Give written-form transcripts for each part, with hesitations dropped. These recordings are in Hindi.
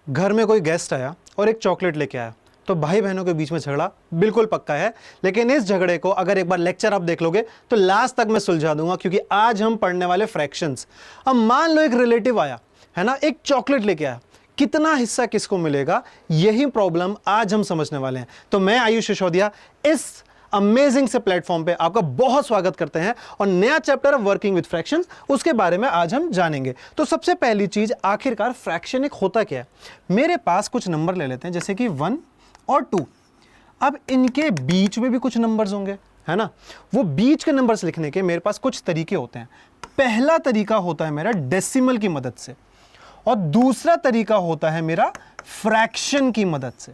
घर में कोई गेस्ट आया और एक चॉकलेट लेके आया, तो भाई बहनों के बीच में झगड़ा बिल्कुल पक्का है। लेकिन इस झगड़े को अगर एक बार लेक्चर आप देख लोगे तो लास्ट तक मैं सुलझा दूंगा, क्योंकि आज हम पढ़ने वाले फ्रैक्शंस। अब मान लो एक रिलेटिव आया है ना, एक चॉकलेट लेके आया, कितना हिस्सा किसको मिलेगा, यही प्रॉब्लम आज हम समझने वाले हैं। तो मैं आयुष सिसोदिया इस अमेजिंग से प्लेटफॉर्म पे आपका बहुत स्वागत करते हैं, और नया chapter of working with fractions उसके बारे में आज हम जानेंगे। तो सबसे पहली चीज, आखिरकार फ्रैक्शन एक होता क्या है। मेरे पास कुछ नंबर ले लेते हैं, जैसे कि 1 और 2। अब इनके बीच में भी कुछ नंबर्स होंगे, है ना। वो बीच के नंबर्स लिखने के मेरे पास कुछ तरीके होते हैं। पहला तरीका होता है मेरा डेसिमल की मदद से, और दूसरा तरीका होता है मेरा फ्रैक्शन की मदद से।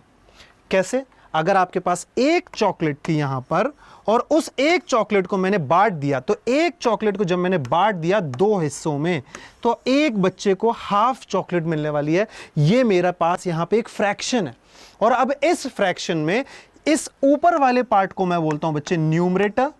कैसे? अगर आपके पास एक चॉकलेट थी यहां पर, और उस एक चॉकलेट को मैंने बांट दिया, तो एक चॉकलेट को जब मैंने बांट दिया 2 हिस्सों में, तो एक बच्चे को हाफ चॉकलेट मिलने वाली है। ये मेरा पास यहां पे एक फ्रैक्शन है। और अब इस फ्रैक्शन में इस ऊपर वाले पार्ट को मैं बोलता हूं बच्चे न्यूमरेटर,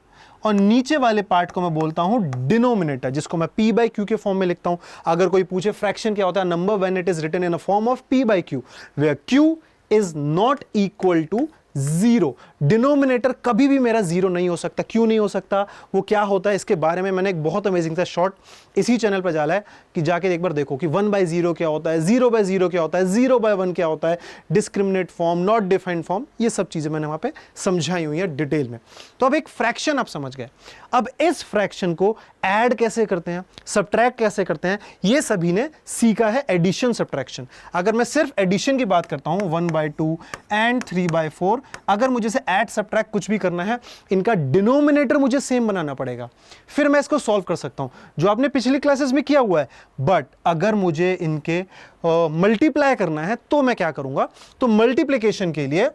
और नीचे वाले पार्ट को मैं बोलता हूं डिनोमिनेटर, जिसको मैं p बाई क्यू के फॉर्म में लिखता हूं। अगर कोई पूछे फ्रैक्शन क्या होता है, number when it is written in a form of p by Q, where q is not equal to 0। Denominator कभी भी मेरा 0 नहीं हो सकता। क्यों नहीं हो सकता, वो क्या होता है, इसके बारे में मैंने एक बहुत अमेजिंग सा शॉर्ट इसी चैनल पर डाला है कि जाके एक बार देखो कि 1/0 क्या होता है, 0/0 क्या होता है, 0/1 क्या होता है, discriminate form, not defined form, ये सब चीजें मैंने वहां पे समझाई हुई है डिटेल में। तो अब एक फ्रैक्शन आप समझ गए। अब इस फ्रैक्शन को ऐड कैसे करते हैं, सब्ट्रैक्ट कैसे करते हैं, ये सभी ने सीखा है एडिशन सब्ट्रैक्शन। अगर मैं सिर्फ एडिशन की बात करता हूं 1/2 एंड 3/4, अगर मुझे से ऐड सब्ट्रैक्ट कुछ भी करना है, इनका डिनोमिनेटर मुझे सेम बनाना पड़ेगा, फिर मैं इसको सॉल्व कर सकता हूं, जो आपने पिछली क्लासेस में किया हुआ है। बट अगर मुझे इनके मल्टीप्लाई करना है तो मैं क्या करूंगा, तो मल्टीप्लिकेशन के लिए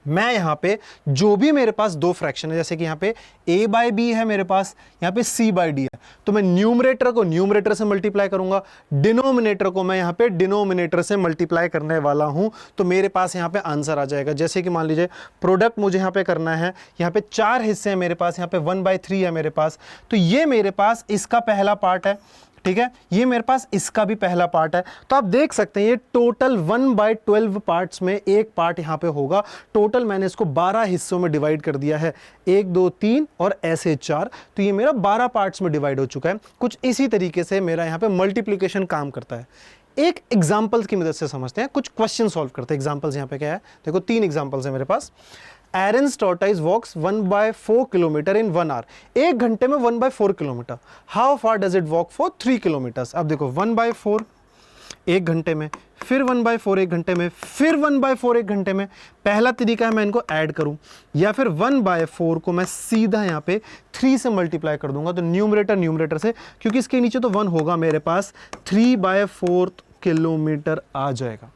मैं यहां पे जो भी मेरे पास 2 फ्रैक्शन है, जैसे कि यहां पे a बाई बी है मेरे पास, यहां पे c बाई डी है, तो मैं न्यूमरेटर को न्यूमरेटर से मल्टीप्लाई करूंगा, डिनोमिनेटर को मैं यहां पे डिनोमिनेटर से मल्टीप्लाई करने वाला हूं। तो मेरे पास यहां पे आंसर आ जाएगा। जैसे कि मान लीजिए प्रोडक्ट मुझे यहां पे करना है, यहां पे 4 हिस्से हैं मेरे पास, यहां पे 1/3 है मेरे पास, तो ये मेरे पास इसका पहला पार्ट है, ठीक है, ये मेरे पास इसका भी पहला पार्ट है। तो आप देख सकते हैं ये टोटल 1/12 पार्ट्स में एक पार्ट यहां पे होगा। टोटल मैंने इसको 12 हिस्सों में डिवाइड कर दिया है, 1 2 3 और ऐसे 4, तो ये मेरा 12 पार्ट्स में डिवाइड हो चुका है। कुछ इसी तरीके से मेरा यहां पे मल्टीप्लिकेशन काम करता है। एक एग्जाम्पल्स की मदद से समझते हैं, कुछ क्वेश्चन सॉल्व करते हैं। एग्जाम्पल्स यहां पे क्या है, देखो 3 एग्जाम्पल्स है मेरे पास। Aaron's tortoise walks 1/4 किलोमीटर इन 1 hour। 1 घंटे में 1/4 kilometre. How far does it walk for 3 kilometres. अब देखो 1/4 1 घंटे में, फिर 1/4 1 घंटे में, फिर 1/4 1 घंटे में। पहला तरीका है मैं इनको ऐड करूं, या फिर 1/4 को मैं सीधा यहां पे 3 से मल्टीप्लाई कर दूंगा, तो न्यूमरेटर न्यूमरेटर से, क्योंकि इसके नीचे तो 1 होगा, मेरे पास 3/4 किलोमीटर आ जाएगा।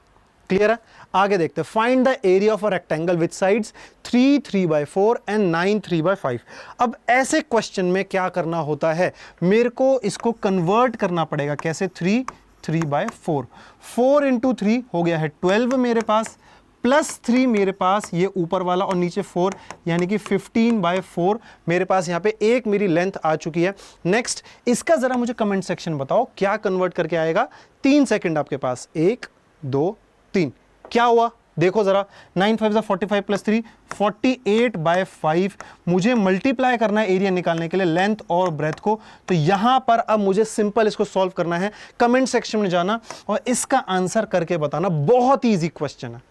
क्लियर है? आगे देखते हैं। Find the area of a rectangle with sides 3 3/4 and 9 3/5। अब ऐसे क्वेश्चन में क्या करना होता है, मेरे को इसको कन्वर्ट करना पड़ेगा। कैसे? 3 3/4, 4 इंटू 3 हो गया है 12 मेरे पास, प्लस 3 मेरे पास ये ऊपर वाला, और नीचे 4, यानी कि 15/4 मेरे पास यहाँ पे एक मेरी लेंथ आ चुकी है। नेक्स्ट, इसका जरा मुझे कमेंट सेक्शन बताओ क्या कन्वर्ट करके आएगा। 3 सेकंड आपके पास, 1 2 3, क्या हुआ देखो जरा। 9 5 45 प्लस 3 48/5। मुझे मल्टीप्लाई करना है एरिया निकालने के लिए लेंथ और ब्रेथ को। तो यहां पर अब मुझे सिंपल इसको सॉल्व करना है। कमेंट सेक्शन में जाना और इसका आंसर करके बताना, बहुत ही इजी क्वेश्चन है।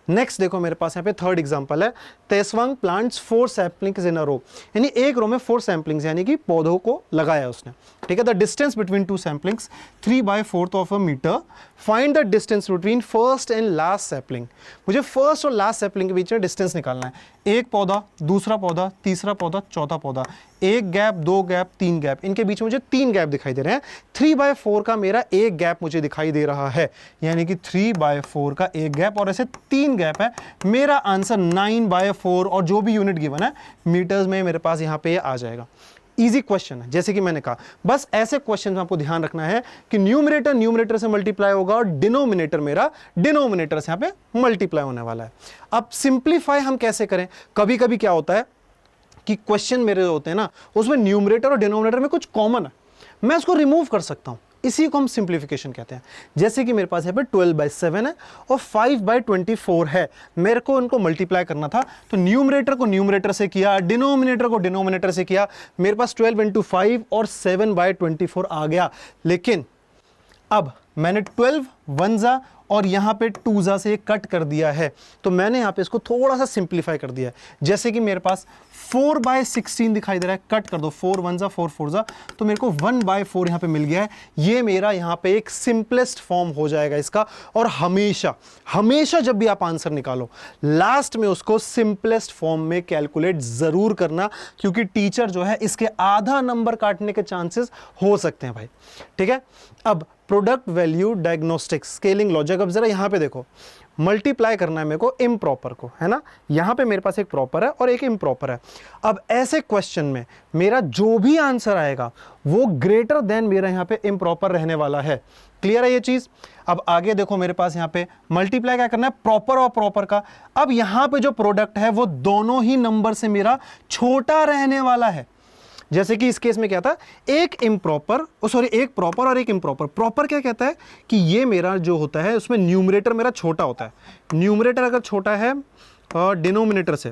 नेक्स्ट देखो मेरे पास यहाँ पे थर्ड एग्जांपल है। तेसवांग प्लांट्स 4 सैपलिंग्स इन अ रो, यानी एक रो में 4 सैपलिंग्स, यानी कि पौधों को लगाया उसने, ठीक है। The distance between 2 saplings 3/4 of a metre. Find the distance between first and last sapling. मुझे फर्स्ट और लास्ट सैपलिंग के बीच में डिस्टेंस निकालना है। एक पौधा, दूसरा पौधा, तीसरा पौधा, चौथा पौधा, एक गैप, 2 गैप, 3 गैप, इनके बीच में मुझे 3 गैप दिखाई दे रहे हैं। 3/4 का मेरा एक गैप मुझे दिखाई दे रहा है, यानी कि 3/4 का एक गैप, और ऐसे 3 गैप है। मेरा आंसर 9/4, और जो भी यूनिट गिवन है मीटर्स में मेरे पास यहां पे आ जाएगा। इजी क्वेश्चन है, जैसे कि मैंने कहा। बस ऐसे क्वेश्चन में आपको ध्यान रखना है कि न्यूमरेटर न्यूमरेटर से मल्टीप्लाई होगा, और डिनोमिनेटर मेरा डिनोमिनेटर से यहां पे मल्टीप्लाई होने वाला है। अब सिंप्लीफाई हम कैसे करें। कभी कभी क्या होता है कि क्वेश्चन मेरे होते हैं ना, उसमें न्यूमरेटर और डिनोमिनेटर में कुछ कॉमन है, मैं उसको रिमूव कर सकता हूं। इसी को हम सिंप्लीफिकेशन कहते हैं। जैसे कि मेरे पास यहाँ पे 12/7 है और 5/24 है, मेरे को उनको मल्टीप्लाई करना था, तो न्यूमरेटर को न्यूमरेटर से किया, डिनोमिनेटर को डिनोमिनेटर से किया, मेरे पास 12 × 5 और 7/24 आ गया। लेकिन अब मैंने 12 1 और यहाँ पे 2 से कट कर दिया है, तो मैंने यहाँ पे इसको थोड़ा सा सिंप्लीफाई कर दिया है। जैसे कि मेरे पास 4/16 दिखाई दे रहा है, कट कर दो, 4 1 4 4 तो मेरे को 1/4 यहाँ पे मिल गया है। ये मेरा यहाँ पे एक सिंपलेस्ट फॉर्म हो जाएगा इसका। और हमेशा हमेशा जब भी आप आंसर निकालो, लास्ट में उसको सिंपलेस्ट फॉर्म में कैलकुलेट जरूर करना, क्योंकि टीचर जो है इसके आधा नंबर काटने के चांसेस हो सकते हैं भाई। ठीक है, अब product value diagnostics scaling logic. अब जरा यहां पे देखो, मल्टीप्लाई करना है मेरे को इम्प्रॉपर को, है ना। यहां पे मेरे पास एक प्रॉपर है और एक इम्प्रॉपर है। अब ऐसे क्वेश्चन में मेरा जो भी आंसर आएगा वो ग्रेटर देन मेरा यहां पे इम्प्रॉपर रहने वाला है। क्लियर है ये चीज। अब आगे देखो, मेरे पास यहां पे मल्टीप्लाई क्या करना है, प्रॉपर और प्रॉपर का। अब यहां पे जो प्रोडक्ट है वो दोनों ही नंबर से मेरा छोटा रहने वाला है। जैसे कि इस केस में क्या था, एक प्रॉपर और एक इम्प्रॉपर। प्रॉपर क्या कहता है कि ये मेरा जो होता है उसमें न्यूमरेटर मेरा छोटा होता है। न्यूमरेटर अगर छोटा है डिनोमिनेटर से,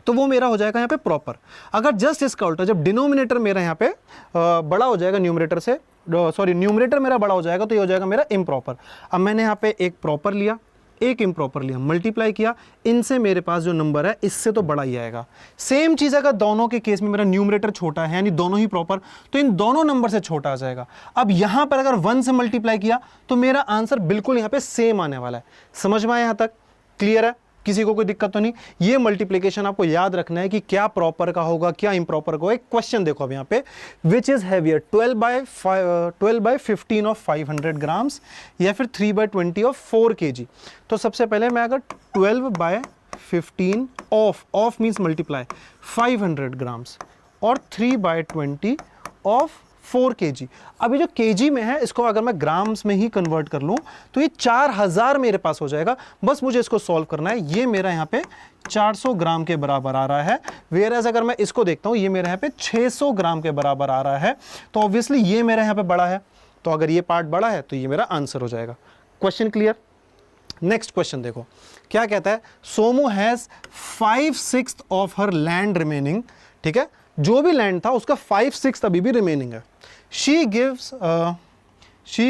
तो वो मेरा हो जाएगा यहाँ पे प्रॉपर। अगर जस्ट इसका उल्टा, जब डिनोमिनेटर मेरा यहाँ पे बड़ा हो जाएगा न्यूमरेटर से, न्यूमरेटर मेरा बड़ा हो जाएगा, तो ये हो जाएगा मेरा इम्प्रॉपर। अब मैंने यहाँ पे एक प्रॉपर लिया, एक इम्प्रॉपर लिया, मल्टीप्लाई किया, इनसे मेरे पास जो नंबर है इससे तो बड़ा ही आएगा। सेम चीज अगर दोनों के केस में मेरा न्यूमरेटर छोटा है, यानी दोनों ही प्रॉपर, तो इन दोनों नंबर से छोटा आ जाएगा। अब यहां पर अगर 1 से मल्टीप्लाई किया तो मेरा आंसर बिल्कुल यहां पे सेम आने वाला है। समझ में आया यहां तक? क्लियर है? किसी को कोई दिक्कत तो नहीं? ये मल्टीप्लिकेशन आपको याद रखना है कि क्या प्रॉपर का होगा, क्या इम्प्रॉपर का होगा। एक क्वेश्चन देखो अब यहाँ पे, which is heavier 12/15 of 500 grams या फिर 3/20 ऑफ 4 kg। तो सबसे पहले मैं अगर 12/15 ऑफ मीन्स मल्टीप्लाई 500 ग्राम्स और 3/20 ऑफ 4 kg। अभी जो kg में है, इसको अगर मैं ग्राम्स में ही कन्वर्ट कर लूं तो ये 4000 मेरे पास हो जाएगा। बस मुझे इसको सॉल्व करना है। ये मेरा यहाँ पे 400 ग्राम के बराबर आ रहा है, वेयरएज अगर मैं इसको देखता हूं, ये मेरे यहाँ पे 600 ग्राम के बराबर आ रहा है। तो ऑब्वियसली ये मेरे यहाँ पे बड़ा है, तो अगर ये पार्ट बड़ा है तो ये मेरा आंसर हो जाएगा। Question clear? नेक्स्ट क्वेश्चन देखो क्या कहता है, Somu has 5/6 of her land remaining. ठीक है, जो भी लैंड था उसका 5/6 अभी भी रिमेनिंग है। She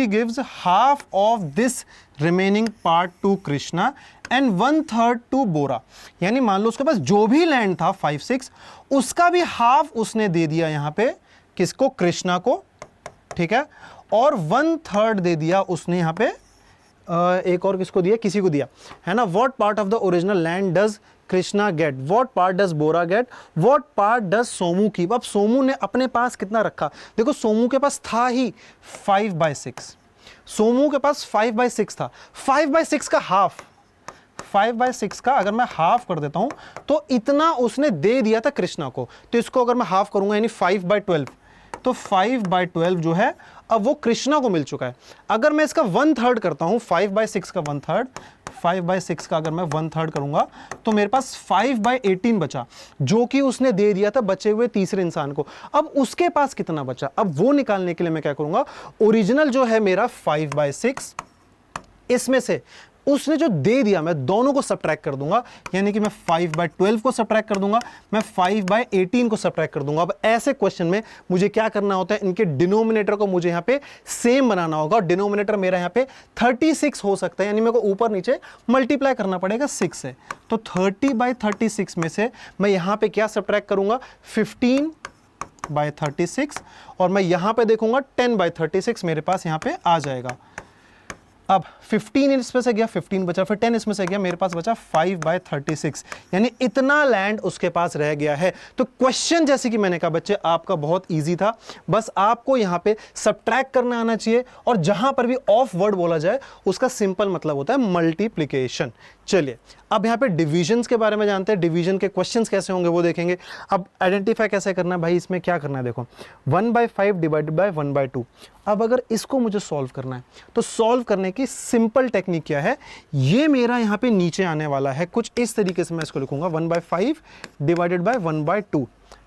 gives half of this remaining part to Krishna and 1/3 to Bora. यानी मान लो उसके पास जो भी लैंड था 5/6, उसका भी हाफ उसने दे दिया यहां पे किसको, कृष्णा को। ठीक है, और 1/3 दे दिया उसने यहां पे एक और किसको दिया, किसी को दिया, है ना। What part of the original land does Krishna get, what part does Bora get, what part does Somu keep. अब सोमू ने अपने पास कितना रखा, देखो सोमू के पास था ही 5/6, सोमू के पास 5/6 था। 5/6 का हाफ, 5/6 का अगर मैं हाफ कर देता हूं तो इतना उसने दे दिया था कृष्णा को। तो इसको अगर मैं हाफ करूंगा यानी 5/12, तो 5/12 जो है अब वो कृष्णा को मिल चुका है। अगर मैं इसका 1/3 करता हूं, 5/6 का 1/3, 5/6 का अगर मैं 1/3 करूंगा तो मेरे पास 5/18 बचा, जो कि उसने दे दिया था बचे हुए तीसरे इंसान को। अब उसके पास कितना बचा, अब वो निकालने के लिए मैं क्या करूंगा, ओरिजिनल जो है मेरा 5/6, इसमें से उसने जो दे दिया मैं दोनों को सब्ट्रैक्ट कर दूंगा, यानी कि मैं 5/12 को सब्ट्रैक्ट कर दूंगा, मैं 5/18 को सब्ट्रैक्ट कर दूंगा। अब ऐसे क्वेश्चन में मुझे क्या करना होता है, इनके डिनोमिनेटर को मुझे यहां पे सेम बनाना होगा। और डिनोमिनेटर मेरा यहां पे 36 हो सकता है, यानी मेरे को ऊपर नीचे मल्टीप्लाई करना पड़ेगा 6 से। तो 30/36 में से मैं यहां पे क्या सब्ट्रैक्ट करूंगा, 15/36, और मैं यहां पे देखूंगा 10/36 मेरे पास यहां पे आ जाएगा। अब 15 इसमें से गया, 15 बचा, फिर 10 इसमें से गया, मेरे पास बचा 5/36, यानी इतना लैंड उसके पास रह गया है। तो क्वेश्चन जैसे कि मैंने कहा बच्चे आपका बहुत इजी था, बस आपको यहां पे सब्ट्रैक्ट करना आना चाहिए, और जहां पर भी ऑफ वर्ड बोला जाए उसका सिंपल मतलब होता है मल्टीप्लिकेशन। चलिए अब यहां पे डिविजन्स के बारे में जानते हैं, डिवीजन के क्वेश्चंस कैसे होंगे वो देखेंगे। अब आइडेंटिफाई कैसे करना है भाई, इसमें क्या करना है, देखो 1/5 डिवाइडेड बाय 1/2। अब अगर इसको मुझे सॉल्व करना है तो सॉल्व करने की सिंपल टेक्निक क्या है, ये मेरा यहां पे नीचे आने वाला है कुछ इस तरीके से, मैं इसको लिखूंगा 1/5 डिवाइडेड बाय 1/2।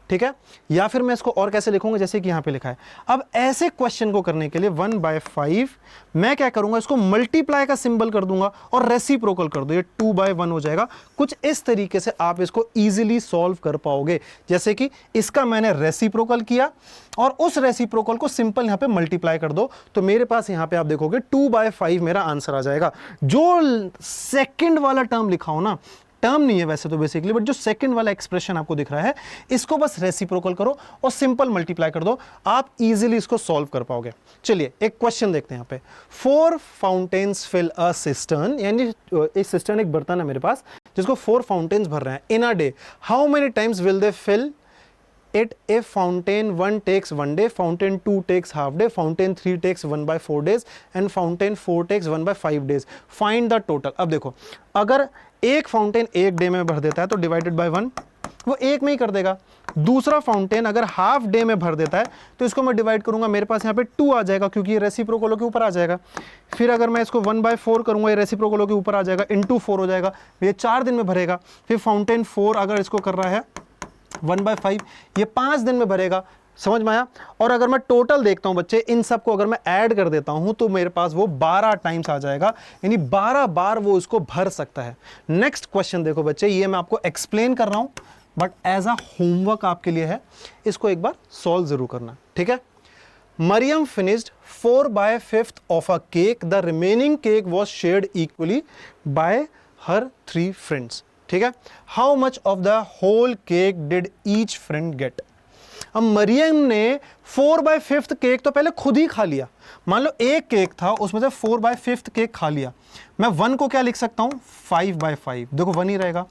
ठीक है। या फिर मैं इसको और कैसे लिखूंगा, जैसे कि यहां पे लिखा है। अब ऐसे क्वेश्चन को करने के लिए 1/5 मैं क्या करूंगा, इसको मल्टीप्लाई का सिंबल कर दूंगा और रेसिप्रोकल कर दो, ये 2/1 हो जाएगा। कुछ इस तरीके से आप इसको इजीली सॉल्व कर पाओगे। जैसे कि इसका मैंने रेसिप्रोकल किया और उस रेसिप्रोकल को सिंपल यहां पे मल्टीप्लाई कर दो, तो मेरे पास यहां पे आप देखोगे 2/5 मेरा आंसर आ जाएगा। जो सेकंड वाला टर्म लिखा हो ना, टर्म नहीं है वैसे तो बेसिकली, बट जो सेकंड वाला एक्सप्रेशन आपको दिख रहा है, इसको बस रेसिप्रोकल करो और सिंपल मल्टीप्लाई कर दो, आप इजीली इसको सॉल्व कर पाओगे। चलिए एक क्वेश्चन देखते हैं यहाँ पे। 4 फाउंटेन्स फिल अ सिस्टर्न, यानी एक सिस्टर्न, एक बर्तन है मेरे पास जिसको 4 फाउंटेन्स भर रहे हैं in a day. How many times will they fill it if fountain 1 takes 1 day, fountain 2 takes half day, fountain 3 takes 1/4 days and fountain 4 takes 1/5 days. Find the total. अब देखो, अगर एक फाउंटेन एक डे में भर देता है तो डिवाइडेड बाय 1 वो एक में ही कर देगा। दूसरा फाउंटेन अगर हाफ डे में भर देता है तो इसको मैं डिवाइड करूंगा, मेरे पास यहाँ पे 2 आ जाएगा क्योंकि ये रेसिप्रोकल के ऊपर आ जाएगा। फिर अगर मैं इसको 1/4 करूंगा, ये रेसिप्रोकल के ऊपर आ जाएगा, इंटू 4 हो जाएगा, ये 4 दिन में भरेगा। फिर फाउंटेन 4 अगर इसको कर रहा है 1/5, ये 5 दिन में भरेगा। समझ में आया? और अगर मैं टोटल देखता हूं बच्चे, इन सबको अगर मैं ऐड कर देता हूं तो मेरे पास वो 12 टाइम्स आ जाएगा, यानी 12 बार वो इसको भर सकता है। नेक्स्ट क्वेश्चन देखो बच्चे, ये मैं आपको एक्सप्लेन कर रहा हूं बट एज अ होमवर्क आपके लिए है, इसको एक बार सॉल्व जरूर करना, ठीक है। Mariam finished 4/5 of a cake, the remaining cake was shared equally by her 3 friends, ठीक है। How much of the whole cake did each friend get. अब मरियम ने 4/5 केक तो पहले खुद ही खा लिया। मान लो एक केक था, उसमें से 4/5 केक खा लिया। मैं 1 को क्या लिख सकता हूं, 5/5, देखो 1 ही रहेगा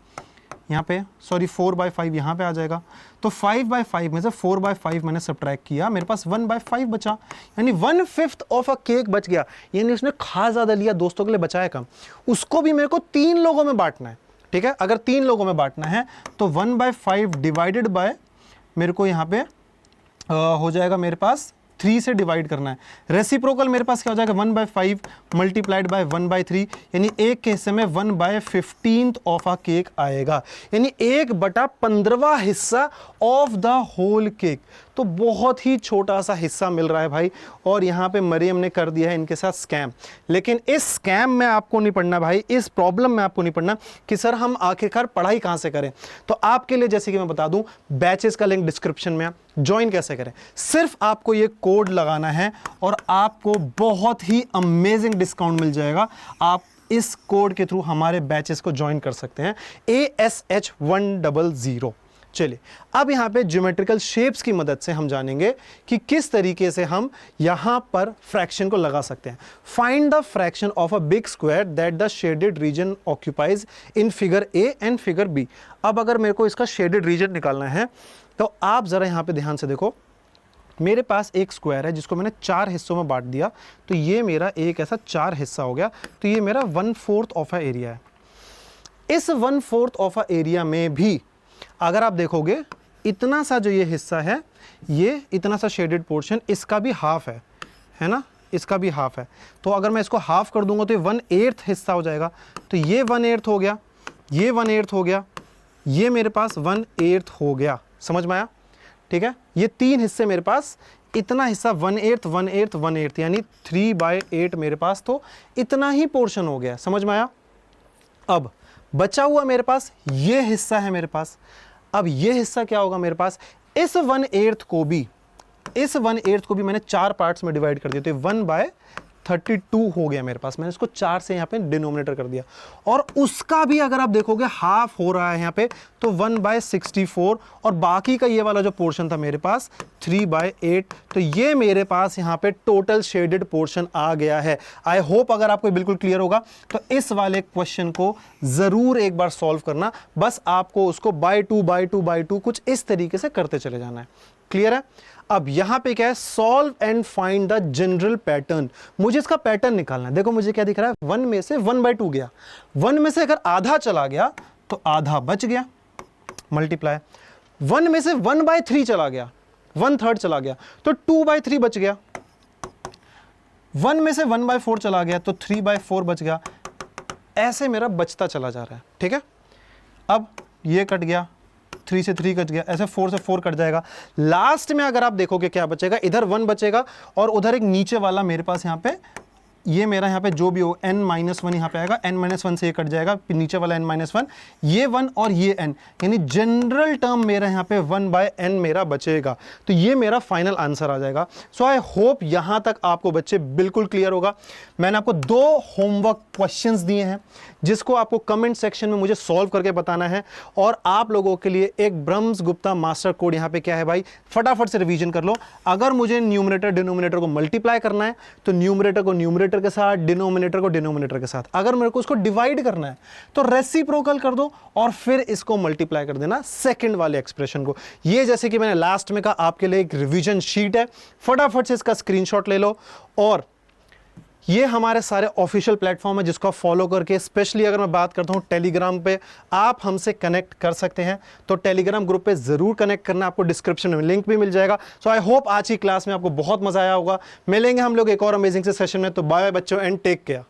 यहाँ पे, सॉरी 4/5 यहाँ पे आ जाएगा। तो 5/5 में से 4/5 मैंने सब्ट्रैक्ट किया, मेरे पास 1/5 बचा, यानी 1/5 ऑफ अ केक बच गया। यानी उसने खा ज्यादा लिया, दोस्तों के लिए बचाया कम। उसको भी मेरे को 3 लोगों में बांटना है, ठीक है। अगर 3 लोगों में बांटना है तो 1/5 डिवाइडेड बाय, मेरे को यहाँ पे हो जाएगा मेरे पास 3 से डिवाइड करना है। रेसिप्रोकल मेरे पास क्या हो जाएगा, 1/5 मल्टीप्लाइड बाय 1/3, यानी एक के हिस्से में 1/15 ऑफ अ केक आएगा, यानी 1/15वां हिस्सा ऑफ द होल केक। तो बहुत ही छोटा सा हिस्सा मिल रहा है भाई, और यहाँ पे मरियम ने कर दिया है इनके साथ स्कैम। लेकिन इस स्कैम में आपको नहीं पढ़ना भाई, इस प्रॉब्लम में आपको नहीं पढ़ना कि सर हम आखिरकार पढ़ाई कहाँ से करें। तो आपके लिए जैसे कि मैं बता दूं, बैचेस का लिंक डिस्क्रिप्शन में, ज्वाइन कैसे करें। सिर्फ आपको ये कोड लगाना है और आपको बहुत ही अमेजिंग डिस्काउंट मिल जाएगा। आप इस कोड के थ्रू हमारे बैचेस को ज्वाइन कर सकते हैं, ASH100। चलिए अब यहां पे ज्योमेट्रिकल शेप्स की मदद से हम जानेंगे कि किस तरीके से हम यहां पर फ्रैक्शन को लगा सकते हैं। Find the fraction of a big square that the shaded region occupies in figure A and figure B. अब अगर मेरे को इसका शेडेड रीजन निकालना है तो आप जरा यहां पे ध्यान से देखो, मेरे पास एक स्क्वायर है जिसको मैंने 4 हिस्सों में बांट दिया, तो ये मेरा एक ऐसा 4 हिस्सा हो गया। तो ये मेरा 1/4 ऑफ अ एरिया है। इस 1/4 ऑफ अ एरिया में भी अगर आप देखोगे, इतना सा जो ये हिस्सा है, ये इतना सा शेडेड पोर्शन, इसका भी हाफ है ना, इसका भी हाफ है। तो अगर मैं इसको हाफ कर दूंगा तो ये 1/8 हिस्सा हो जाएगा। तो ये 1/8 हो गया, ये 1/8 हो गया, ये मेरे पास 1/8 हो गया। समझ में आया? ठीक है, ये 3 हिस्से मेरे पास, इतना हिस्सा 1/8 1/8 1/8, यानी 3/8 मेरे पास, तो इतना ही पोर्शन हो गया। समझ में आया? अब बचा हुआ मेरे पास ये हिस्सा है मेरे पास। अब ये हिस्सा क्या होगा मेरे पास, इस 1/8 को भी, इस 1/8 को भी मैंने 4 पार्ट्स में डिवाइड कर दिया, तो 1/32 हो गया मेरे पास। मैंने इसको 4 से यहाँ पे डिनोमिनेटर कर दिया, और उसका भी अगर आप देखोगे हाफ हो रहा है यहाँ पे, तो 1/64, और बाकी का ये वाला जो पोर्शन था मेरे पास 3/8। तो ये मेरे पास यहाँ पे टोटल शेडेड पोर्शन आ गया है। आई होप अगर आपको बिल्कुल क्लियर होगा तो इस वाले क्वेश्चन को जरूर एक बार सॉल्व करना। बस आपको उसको बाय 2 कुछ इस तरीके से करते चले जाना है। क्लियर है? अब यहां पे क्या है, solve and find the general pattern. मुझे इसका पैटर्न निकालना है। देखो मुझे क्या दिख रहा है, 1 में से 1/2 गया, 1 में से अगर आधा चला गया तो आधा बच गया, मल्टीप्लाई। 1 में से 1/3 चला गया, 1/3 चला गया, तो 2/3 बच गया। 1 में से 1/4 चला गया तो 3/4 बच गया। ऐसे मेरा बचता चला जा रहा है। ठीक है, अब ये कट गया, 3 से 3 कट गया, ऐसे 4 से 4 कट जाएगा। लास्ट में अगर आप देखोगे क्या बचेगा, इधर 1 बचेगा और उधर एक नीचे वाला मेरे पास यहाँ पे, ये मेरा यहाँ पे जो भी हो n-1 यहाँ पे आएगा, n-1 से ये कट जाएगा, फिर नीचे वाला n-1, ये 1 और ये n, यानी जनरल टर्म मेरा यहाँ पे 1/n मेरा बचेगा। तो ये मेरा फाइनल आंसर आ जाएगा। सो आई होप यहाँ तक आपको बच्चे बिल्कुल क्लियर होगा। मैंने आपको 2 होमवर्क क्वेश्चंस दिए हैं जिसको आपको कमेंट सेक्शन में मुझे सॉल्व करके बताना है, और आप लोगों के लिए एक ब्रह्म्स गुप्ता मास्टर कोड यहाँ पे क्या है भाई, फटाफट से रिवीजन कर लो। अगर मुझे न्यूमरेटर डिनोमिनेटर को मल्टीप्लाई करना है तो न्यूमरेटर को न्यूमरेटर के साथ, डिनोमिनेटर को डिनोमिनेटर के साथ। अगर मेरे को उसको डिवाइड करना है तो रेसिप्रोकल कर दो और फिर इसको मल्टीप्लाई कर देना सेकंड वाले एक्सप्रेशन को। ये जैसे कि मैंने लास्ट में कहा आपके लिए एक रिवीजन शीट है, फटाफट से इसका स्क्रीनशॉट ले लो। और ये हमारे सारे ऑफिशियल प्लेटफॉर्म है जिसको आप फॉलो करके, स्पेशली अगर मैं बात करता हूँ टेलीग्राम पे आप हमसे कनेक्ट कर सकते हैं। तो टेलीग्राम ग्रुप पे जरूर कनेक्ट करना, आपको डिस्क्रिप्शन में लिंक भी मिल जाएगा। सो आई होप आज की क्लास में आपको बहुत मजा आया होगा। मिलेंगे हम लोग एक और अमेजिंग से सेशन में। तो बाय बाय बच्चों एंड टेक केयर।